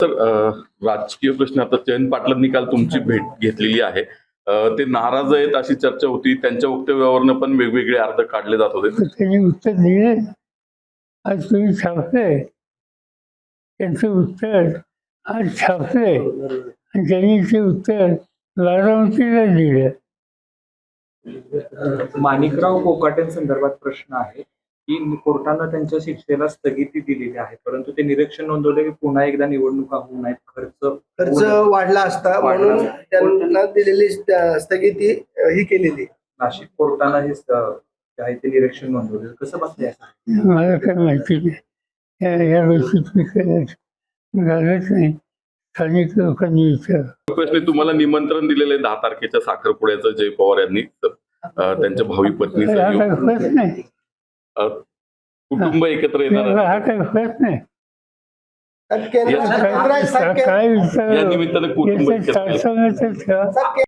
तर राजकीय प्रश्न आता जयंत पाटलांनी काल तुमची भेट घेतलेली आहे. ते नाराज आहेत अशी चर्चा होती. त्यांच्या वक्तव्यावरनं पण वेगवेगळे अर्थ काढले जात होते. त्यांनी उत्तर दिले. आज तुम्ही छापले त्यांचं उत्तर, आज छापले आणि त्यांनी ते उत्तर बारामतीला दिलं. माणिकराव कोकाटेंसंदर्भात प्रश्न आहे की कोर्टानं त्यांच्या शिक्षेला स्थगिती दिलेली आहे, परंतु ते निरीक्षण नोंदवले की पुन्हा एकदा निवडणुका होऊ नयेत, खर्च वाढला असता म्हणून त्यांना दिलेली स्थगिती ही केलेली. नाशिक कोर्टानं हे आहे ते निरीक्षण नोंदवले. कसं बघताय? मला काय माहिती नाही, या गोष्टीत मी घालत नाही. स्थानिक लोकांनी विचार. प्रश्न तुम्हाला निमंत्रण दिलेलं आहे 10 तारखेच्या साखरपुड्याचं जय पवार यांनी त्यांच्या भावी पत्नी हा काही होत नाही, कुटुंब एकत्र येणार हा काही होत नाही. केंद्र काय विचार या निमित्तानं कुटुंब याचं एकत्र येणार. सांगण्याचं